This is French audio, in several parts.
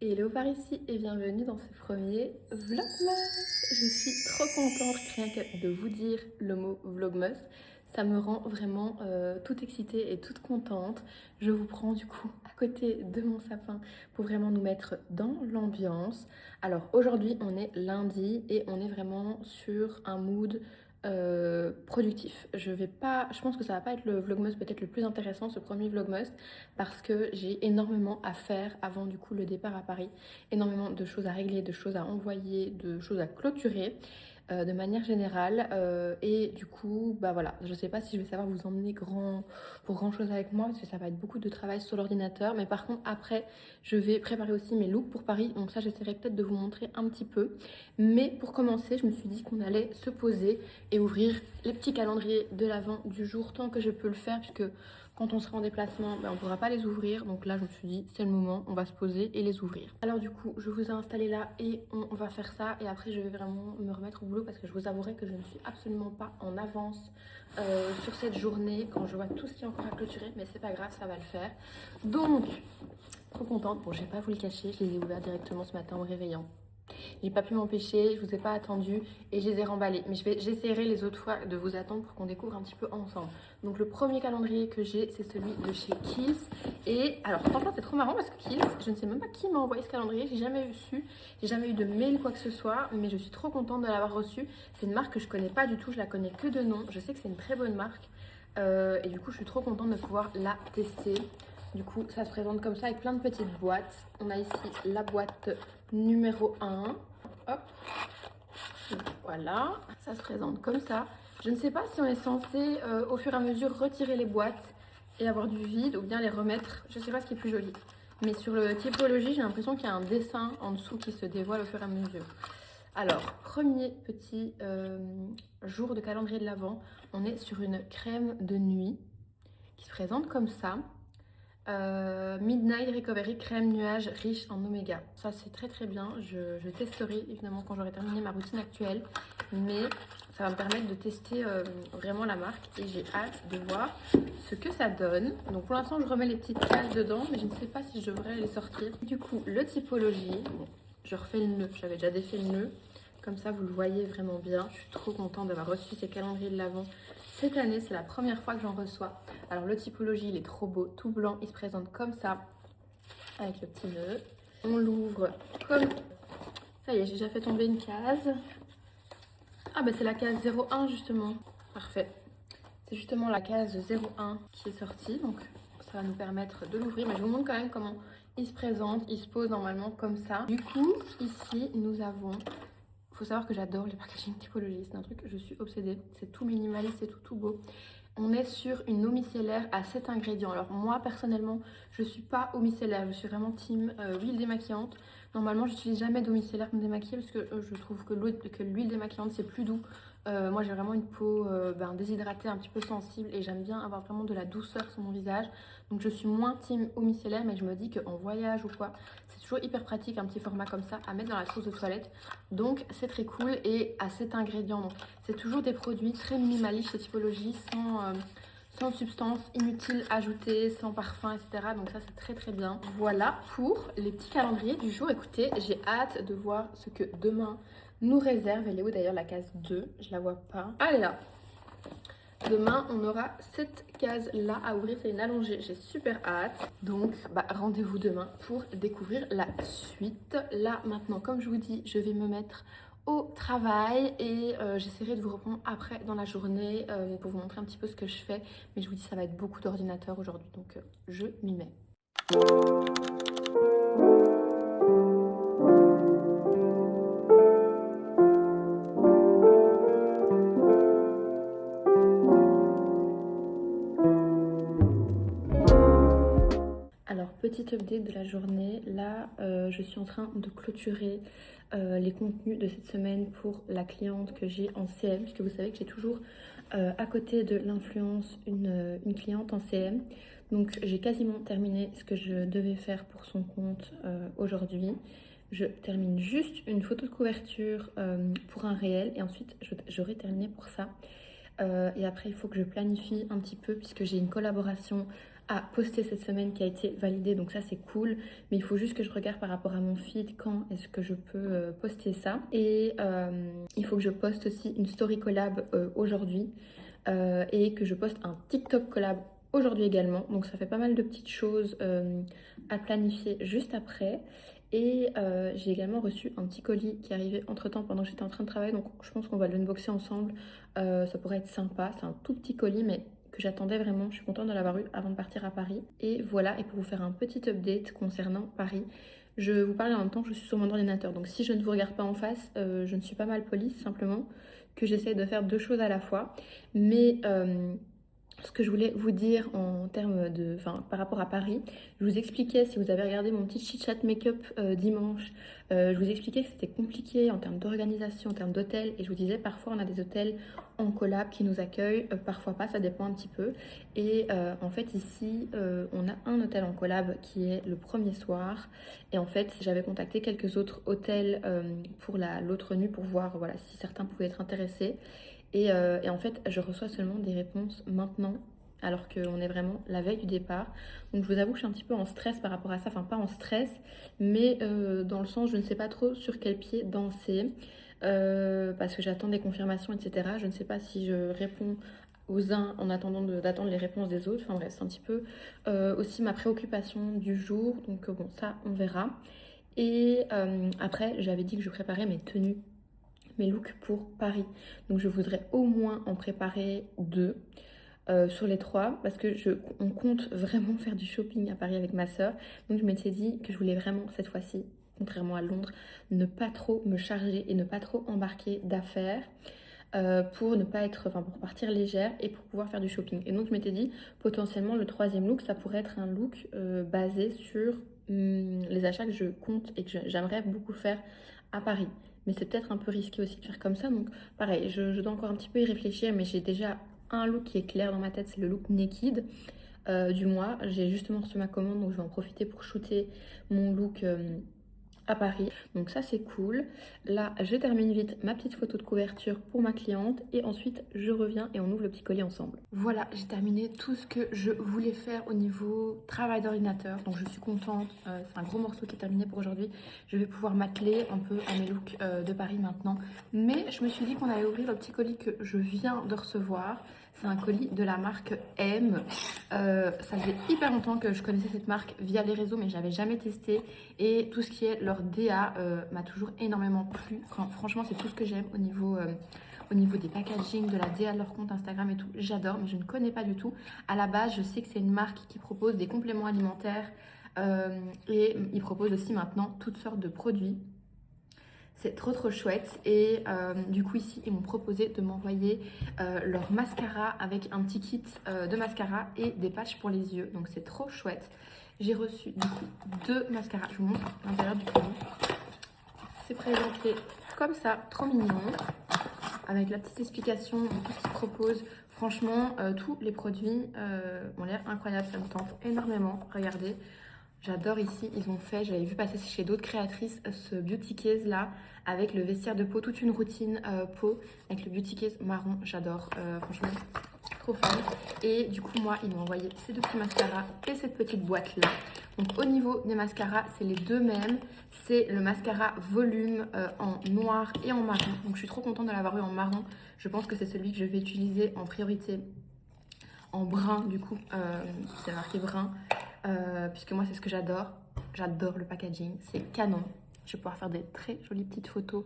Hello par ici et bienvenue dans ce premier Vlogmas. Je suis trop contente rien que de vous dire le mot Vlogmas. Ça me rend vraiment toute excitée et toute contente. Je vous prends du coup à côté de mon sapin pour vraiment nous mettre dans l'ambiance. Alors aujourd'hui on est lundi et on est vraiment sur un mood productif. Je pense que ça va pas être le vlogmas peut-être le plus intéressant, ce premier vlogmas, parce que j'ai énormément à faire avant du coup le départ à Paris, énormément de choses à régler, de choses à envoyer, de choses à clôturer de manière générale et du coup bah voilà, je sais pas si je vais savoir vous emmener pour grand chose avec moi parce que ça va être beaucoup de travail sur l'ordinateur, mais par contre après je vais préparer aussi mes looks pour Paris, donc ça j'essaierai peut-être de vous montrer un petit peu, mais pour commencer je me suis dit qu'on allait se poser et ouvrir les petits calendriers de l'avant du jour tant que je peux le faire, puisque quand on sera en déplacement, ben, on ne pourra pas les ouvrir. Donc là, je me suis dit, c'est le moment, on va se poser et les ouvrir. Alors du coup, je vous ai installé là et on va faire ça. Et après, je vais vraiment me remettre au boulot parce que je vous avouerai que je ne suis absolument pas en avance sur cette journée quand je vois tout ce qui est encore à clôturer. Mais c'est pas grave, ça va le faire. Donc, trop contente. Bon, je vais pas vous le cacher, je les ai ouverts directement ce matin en réveillant. J'ai pas pu m'empêcher, je vous ai pas attendu et je les ai remballés. Mais j'essaierai les autres fois de vous attendre pour qu'on découvre un petit peu ensemble. Donc le premier calendrier que j'ai, c'est celui de chez Kiehl's. Et alors franchement c'est trop marrant parce que Kiehl's, je ne sais même pas qui m'a envoyé ce calendrier, j'ai jamais eu de mail quoi que ce soit, mais je suis trop contente de l'avoir reçu. C'est une marque que je connais pas du tout, je la connais que de nom. Je sais que c'est une très bonne marque et du coup je suis trop contente de pouvoir la tester. Du coup, ça se présente comme ça avec plein de petites boîtes. On a ici la boîte numéro 1. Hop. Voilà. Ça se présente comme ça. Je ne sais pas si on est censé, au fur et à mesure, retirer les boîtes et avoir du vide ou bien les remettre. Je ne sais pas ce qui est plus joli. Mais sur le typologie, j'ai l'impression qu'il y a un dessin en dessous qui se dévoile au fur et à mesure. Alors, premier petit jour de calendrier de l'Avent. On est sur une crème de nuit qui se présente comme ça. Midnight Recovery crème nuage riche en oméga. Ça c'est très très bien. Je testerai évidemment quand j'aurai terminé ma routine actuelle, mais ça va me permettre de tester vraiment la marque et j'ai hâte de voir ce que ça donne. Donc pour l'instant je remets les petites cases dedans, mais je ne sais pas si je devrais les sortir. Du coup le typologie, bon, je refais le nœud, j'avais déjà défait le nœud. Comme ça, vous le voyez vraiment bien. Je suis trop contente d'avoir reçu ces calendriers de l'Avent. Cette année, c'est la première fois que j'en reçois. Alors, le typologie, il est trop beau, tout blanc. Il se présente comme ça, avec le petit nœud. On l'ouvre comme... Ça y est, j'ai déjà fait tomber une case. Ah, bah c'est la case 01, justement. Parfait. C'est justement la case 01 qui est sortie. Donc, ça va nous permettre de l'ouvrir. Mais je vous montre quand même comment il se présente. Il se pose normalement comme ça. Du coup, ici, nous avons... Il faut savoir que j'adore les packaging typologie, c'est un truc que je suis obsédée. C'est tout minimaliste, c'est tout beau. On est sur une eau micellaire à 7 ingrédients. Alors moi personnellement, je suis pas eau micellaire, je suis vraiment team huile démaquillante. Normalement, j'utilise jamais d'eau micellaire pour me démaquiller parce que je trouve que l'huile démaquillante c'est plus doux. Moi j'ai vraiment une peau déshydratée, un petit peu sensible et j'aime bien avoir vraiment de la douceur sur mon visage. Donc je suis moins team eau micellaire, mais je me dis qu'en voyage ou quoi, c'est toujours hyper pratique un petit format comme ça à mettre dans la trousse de toilette. Donc c'est très cool et à 7 ingrédients. Donc c'est toujours des produits très minimalistes chez Typologie, sans substance inutile ajoutée, sans parfum, etc. Donc ça c'est très très bien. Voilà pour les petits calendriers du jour. Écoutez, j'ai hâte de voir ce que demain nous réserve. Elle est où d'ailleurs la case 2? Je la vois pas. Ah, elle est là. Demain, on aura cette case-là à ouvrir, c'est une allongée, j'ai super hâte. Donc, rendez-vous demain pour découvrir la suite. Là, maintenant, comme je vous dis, je vais me mettre au travail et j'essaierai de vous reprendre après dans la journée pour vous montrer un petit peu ce que je fais. Mais je vous dis, ça va être beaucoup d'ordinateur aujourd'hui, donc je m'y mets. Alors, petite update de la journée, là je suis en train de clôturer les contenus de cette semaine pour la cliente que j'ai en CM, puisque vous savez que j'ai toujours à côté de l'influence une cliente en CM. Donc j'ai quasiment terminé ce que je devais faire pour son compte aujourd'hui. Je termine juste une photo de couverture pour un réel et ensuite j'aurai terminé pour ça. Et après il faut que je planifie un petit peu puisque j'ai une collaboration à poster cette semaine qui a été validée, donc ça c'est cool, mais il faut juste que je regarde par rapport à mon feed quand est-ce que je peux poster ça. Et il faut que je poste aussi une story collab aujourd'hui et que je poste un TikTok collab aujourd'hui également, donc ça fait pas mal de petites choses à planifier juste après. Et j'ai également reçu un petit colis qui est arrivé entre temps pendant que j'étais en train de travailler, donc je pense qu'on va l'unboxer ensemble. Ça pourrait être sympa, c'est un tout petit colis mais que j'attendais vraiment, je suis contente de l'avoir eu avant de partir à Paris. Et voilà, et pour vous faire un petit update concernant Paris, je vous parle en même temps que je suis sur mon ordinateur, donc si je ne vous regarde pas en face, je ne suis pas mal polie, simplement que j'essaie de faire deux choses à la fois. Mais ce que je voulais vous dire en termes de, enfin, par rapport à Paris, je vous expliquais, si vous avez regardé mon petit chit-chat make-up dimanche, je vous expliquais que c'était compliqué en termes d'organisation, en termes d'hôtels, et je vous disais parfois on a des hôtels en collab qui nous accueillent, parfois pas, ça dépend un petit peu. Et en fait ici, on a un hôtel en collab qui est le premier soir, et en fait j'avais contacté quelques autres hôtels pour l'autre nuit pour voir voilà, si certains pouvaient être intéressés. Et en fait, je reçois seulement des réponses maintenant, alors qu'on est vraiment la veille du départ. Donc je vous avoue que je suis un petit peu en stress par rapport à ça. Enfin, pas en stress, mais dans le sens, je ne sais pas trop sur quel pied danser. Parce que j'attends des confirmations, etc. Je ne sais pas si je réponds aux uns en attendant d'attendre les réponses des autres. Enfin bref, c'est un petit peu aussi ma préoccupation du jour. Donc bon, ça, on verra. Et après, j'avais dit que je préparais mes tenues, mes looks pour Paris. Donc je voudrais au moins en préparer 2 sur les 3 parce que on compte vraiment faire du shopping à Paris avec ma soeur. Donc je m'étais dit que je voulais vraiment cette fois-ci, contrairement à Londres, ne pas trop me charger et ne pas trop embarquer d'affaires pour ne pas être, enfin pour partir légère et pour pouvoir faire du shopping. Et donc je m'étais dit potentiellement le 3e look ça pourrait être un look basé sur les achats que je compte et que j'aimerais beaucoup faire à Paris. Mais c'est peut-être un peu risqué aussi de faire comme ça. Donc pareil, je dois encore un petit peu y réfléchir, mais j'ai déjà un look qui est clair dans ma tête, c'est le look naked du mois. J'ai justement reçu ma commande, donc je vais en profiter pour shooter mon look à Paris. Donc ça c'est cool. Là je termine vite ma petite photo de couverture pour ma cliente et ensuite je reviens et on ouvre le petit colis ensemble. Voilà, j'ai terminé tout ce que je voulais faire au niveau travail d'ordinateur. Donc je suis contente, c'est un gros morceau qui est terminé pour aujourd'hui. Je vais pouvoir m'atteler un peu à mes looks de Paris maintenant. Mais je me suis dit qu'on allait ouvrir le petit colis que je viens de recevoir. C'est un colis de la marque M. Ça faisait hyper longtemps que je connaissais cette marque via les réseaux, mais je n'avais jamais testé. Et tout ce qui est leur DA m'a toujours énormément plu. Franchement, c'est tout ce que j'aime au niveau des packaging, de la DA de leur compte Instagram et tout. J'adore, mais je ne connais pas du tout. À la base, je sais que c'est une marque qui propose des compléments alimentaires et ils proposent aussi maintenant toutes sortes de produits. C'est trop chouette et du coup ici ils m'ont proposé de m'envoyer leur mascara avec un petit kit de mascara et des patchs pour les yeux, donc c'est trop chouette. J'ai reçu du coup 2 mascaras, je vous montre l'intérieur du colis. C'est présenté comme ça, trop mignon, avec la petite explication de tout ce qu'ils proposent. Franchement tous les produits ont l'air incroyables, ça me tente énormément, regardez. J'adore ici, ils ont fait, j'avais vu passer chez d'autres créatrices, ce beauty case là, avec le vestiaire de peau, toute une routine peau, avec le beauty case marron, j'adore, franchement, trop fan. Et du coup, moi, ils m'ont envoyé ces 2 petits mascaras et cette petite boîte là. Donc au niveau des mascaras, c'est les 2 mêmes, c'est le mascara volume en noir et en marron. Donc je suis trop contente de l'avoir eu en marron, je pense que c'est celui que je vais utiliser en priorité en brun du coup, c'est marqué brun. Puisque moi c'est ce que j'adore le packaging, c'est canon. Je vais pouvoir faire des très jolies petites photos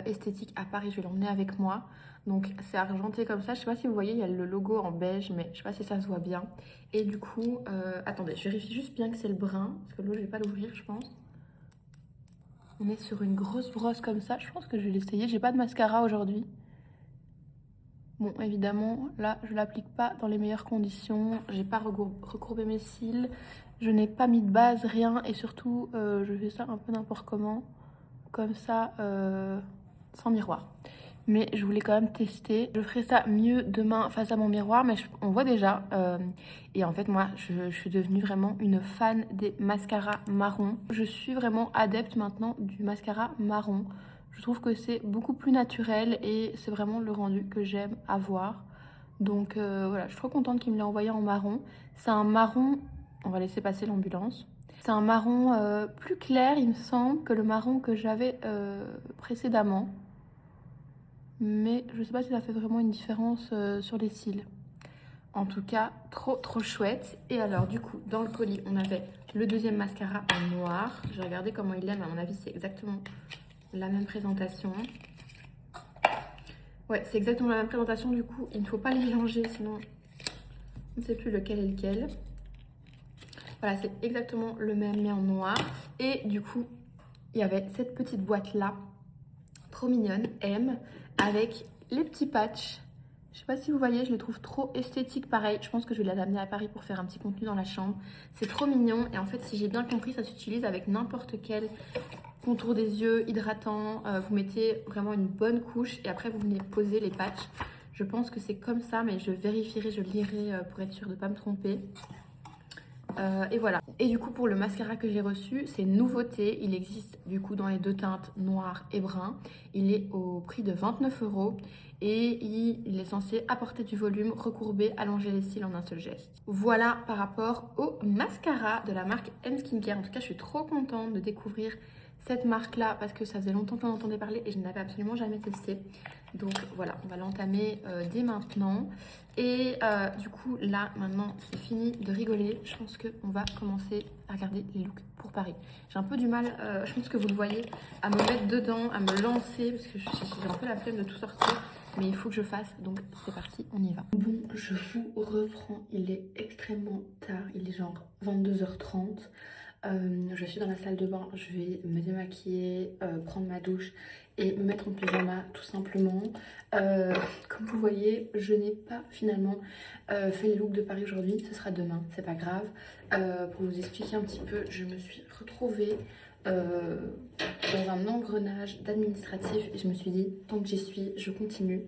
esthétiques à Paris, je vais l'emmener avec moi. Donc c'est argenté comme ça, je sais pas si vous voyez, il y a le logo en beige, mais je sais pas si ça se voit bien. Et du coup, attendez, je vérifie juste bien que c'est le brun, parce que l'autre je vais pas l'ouvrir je pense. On est sur une grosse brosse comme ça, je pense que je vais l'essayer, j'ai pas de mascara aujourd'hui. Bon, évidemment, là, je l'applique pas dans les meilleures conditions. J'ai pas recourbé mes cils. Je n'ai pas mis de base, rien. Et surtout, je fais ça un peu n'importe comment. Comme ça, sans miroir. Mais je voulais quand même tester. Je ferai ça mieux demain face à mon miroir, mais on voit déjà. Et en fait, moi, je suis devenue vraiment une fan des mascaras marrons. Je suis vraiment adepte maintenant du mascara marron. Je trouve que c'est beaucoup plus naturel et c'est vraiment le rendu que j'aime avoir. Donc voilà, je suis trop contente qu'il me l'ait envoyé en marron. C'est un marron, on va laisser passer l'ambulance. C'est un marron plus clair, il me semble, que le marron que j'avais précédemment. Mais je sais pas si ça fait vraiment une différence sur les cils. En tout cas, trop chouette. Et alors, du coup, dans le colis, on avait le deuxième mascara en noir. J'ai regardé comment il est, mais à mon avis, c'est exactement la même présentation. Ouais, c'est exactement la même présentation. Du coup, il ne faut pas les mélanger, sinon je ne sais plus lequel est lequel. Voilà, c'est exactement le même, mais en noir. Et du coup, il y avait cette petite boîte-là, trop mignonne, M, avec les petits patchs. Je sais pas si vous voyez, je les trouve trop esthétiques pareil. Je pense que je vais les amener à Paris pour faire un petit contenu dans la chambre. C'est trop mignon et en fait, si j'ai bien compris, ça s'utilise avec n'importe quel contour des yeux, hydratant. Vous mettez vraiment une bonne couche et après vous venez poser les patchs. Je pense que c'est comme ça, mais je vérifierai, je lirai pour être sûre de ne pas me tromper. Et voilà. Et du coup, pour le mascara que j'ai reçu, c'est une nouveauté. Il existe du coup dans les deux teintes noir et brun. Il est au prix de 29 € et il est censé apporter du volume, recourber, allonger les cils en un seul geste. Voilà par rapport au mascara de la marque M Skincare. En tout cas, je suis trop contente de découvrir cette marque-là parce que ça faisait longtemps qu'on en entendait parler et je ne l'avais absolument jamais testé. Donc voilà, on va l'entamer dès maintenant. Et du coup, là, maintenant, c'est fini de rigoler. Je pense qu'on va commencer à regarder les looks pour Paris. J'ai un peu du mal, je pense que vous le voyez, à me mettre dedans, à me lancer, parce que j'ai un peu la flemme de tout sortir. Mais il faut que je fasse, donc c'est parti, on y va. Bon, je vous reprends, il est extrêmement tard, il est genre 22h30. Je suis dans la salle de bain, je vais me démaquiller, prendre ma douche et me mettre en pyjama tout simplement. Comme vous voyez, je n'ai pas finalement fait les looks de Paris aujourd'hui, ce sera demain, c'est pas grave. Pour vous expliquer un petit peu, je me suis retrouvée dans un engrenage d'administratif et je me suis dit, tant que j'y suis, je continue.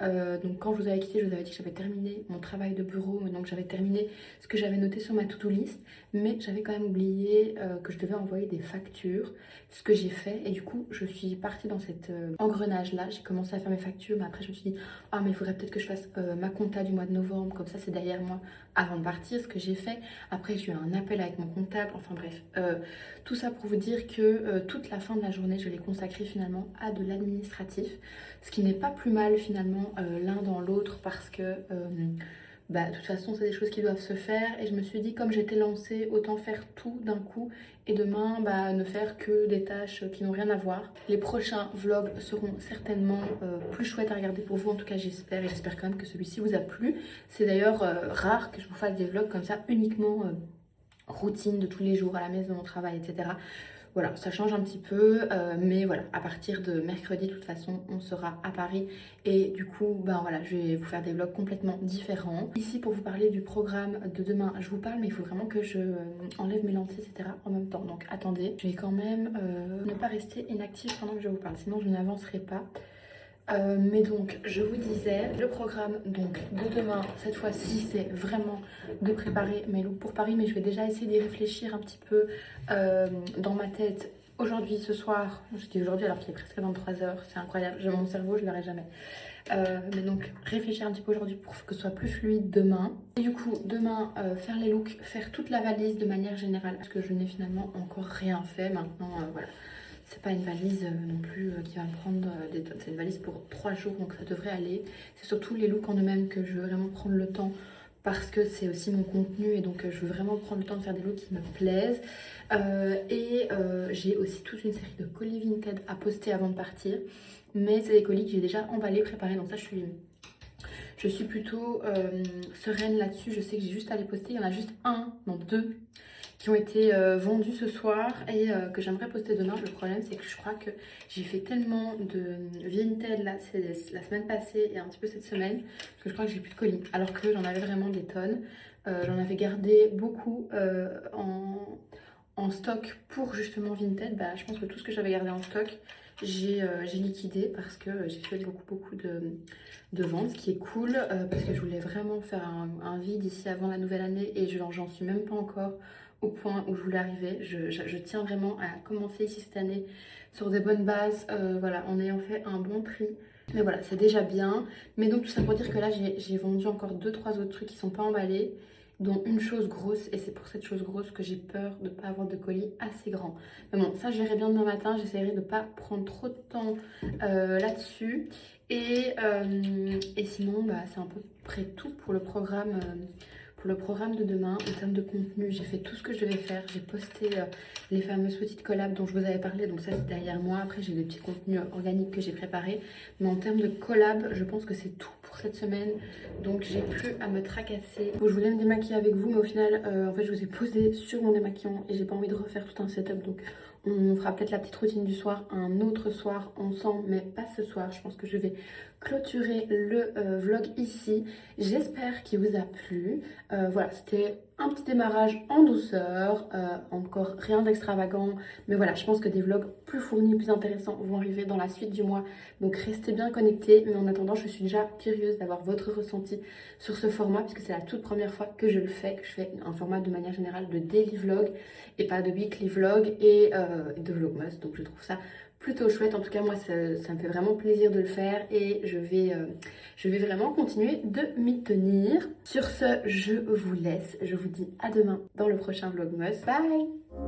Donc quand je vous avais quitté, je vous avais dit que j'avais terminé mon travail de bureau, donc j'avais terminé ce que j'avais noté sur ma to-do list, mais j'avais quand même oublié que je devais envoyer des factures, ce que j'ai fait et du coup je suis partie dans cet engrenage là, j'ai commencé à faire mes factures, mais après je me suis dit ah mais il faudrait peut-être que je fasse ma compta du mois de novembre, comme ça c'est derrière moi avant de partir, ce que j'ai fait. Après j'ai eu un appel avec mon comptable, enfin bref, tout ça pour vous dire que toute la fin de la journée je l'ai consacrée finalement à de l'administratif, ce qui n'est pas plus mal finalement l'un dans l'autre parce que de toute façon c'est des choses qui doivent se faire et je me suis dit comme j'étais lancée autant faire tout d'un coup et demain ne faire que des tâches qui n'ont rien à voir. Les prochains vlogs seront certainement plus chouettes à regarder pour vous, en tout cas j'espère, et j'espère quand même que celui-ci vous a plu. C'est d'ailleurs rare que je vous fasse des vlogs comme ça uniquement routine de tous les jours à la maison, au travail, etc. Voilà, ça change un petit peu, mais voilà, à partir de mercredi, de toute façon, on sera à Paris. Et du coup, voilà, je vais vous faire des vlogs complètement différents. Ici, pour vous parler du programme de demain, je vous parle, mais il faut vraiment que je enlève mes lentilles, etc. en même temps. Donc attendez, je vais quand même ne pas rester inactive pendant que je vous parle, sinon je n'avancerai pas. Mais donc je vous disais, le programme donc de demain, cette fois-ci c'est vraiment de préparer mes looks pour Paris, mais je vais déjà essayer d'y réfléchir un petit peu dans ma tête aujourd'hui, ce soir. Je dis aujourd'hui alors qu'il est presque 23h, c'est incroyable, mon cerveau je ne verrai jamais. Mais donc réfléchir un petit peu aujourd'hui pour que ce soit plus fluide demain. Et du coup demain faire les looks, faire toute la valise de manière générale parce que je n'ai finalement encore rien fait maintenant, voilà. C'est pas une valise non plus qui va me prendre des tonnes. C'est une valise pour 3 jours, donc ça devrait aller. C'est surtout les looks en eux-mêmes que je veux vraiment prendre le temps parce que c'est aussi mon contenu et donc je veux vraiment prendre le temps de faire des looks qui me plaisent. J'ai aussi toute une série de colis Vinted à poster avant de partir. Mais c'est des colis que j'ai déjà emballés, préparés. Donc ça, je suis plutôt sereine là-dessus. Je sais que j'ai juste à les poster. Il y en a juste deux qui ont été vendus ce soir et que j'aimerais poster demain. Le problème c'est que je crois que j'ai fait tellement de Vinted là, c'est la semaine passée et un petit peu cette semaine que je crois que j'ai plus de colis alors que j'en avais vraiment des tonnes. J'en avais gardé beaucoup en stock pour justement Vinted. Je pense que tout ce que j'avais gardé en stock j'ai liquidé parce que j'ai fait beaucoup de ventes, ce qui est cool parce que je voulais vraiment faire un vide ici avant la nouvelle année et j'en suis même pas encore au point où je voulais arriver. Je tiens vraiment à commencer ici cette année sur des bonnes bases, voilà, en ayant fait un bon tri Mais voilà, c'est déjà bien. Mais donc tout ça pour dire que là, j'ai vendu encore 2-3 autres trucs qui sont pas emballés, dont une chose grosse. Et c'est pour cette chose grosse que j'ai peur de ne pas avoir de colis assez grand. Mais bon, ça, je verrai bien demain matin. J'essaierai de ne pas prendre trop de temps là-dessus. Et sinon, bah, c'est à peu près tout pour le programme. Pour le programme de demain, en termes de contenu, j'ai fait tout ce que je devais faire. J'ai posté les fameuses petites collabs dont je vous avais parlé. Donc ça, c'est derrière moi. Après, j'ai des petits contenus organiques que j'ai préparés. Mais en termes de collab, je pense que c'est tout pour cette semaine. Donc, j'ai plus à me tracasser. Bon, je voulais me démaquiller avec vous. Mais au final, en fait, je vous ai posé sur mon démaquillant. Et j'ai pas envie de refaire tout un setup. Donc, on fera peut-être la petite routine du soir un autre soir ensemble. Mais pas ce soir. Je pense que je vais clôturer le vlog ici. J'espère qu'il vous a plu. Voilà, c'était un petit démarrage en douceur, encore rien d'extravagant, mais voilà, je pense que des vlogs plus fournis, plus intéressants vont arriver dans la suite du mois, donc restez bien connectés. Mais en attendant, je suis déjà curieuse d'avoir votre ressenti sur ce format, puisque c'est la toute première fois que je le fais, que je fais un format de manière générale de daily vlog et pas de weekly vlog et de vlogmas, donc je trouve ça plutôt chouette. En tout cas, moi, ça me fait vraiment plaisir de le faire et je vais vraiment continuer de m'y tenir. Sur ce, je vous laisse. Je vous dis à demain dans le prochain Vlogmas. Bye!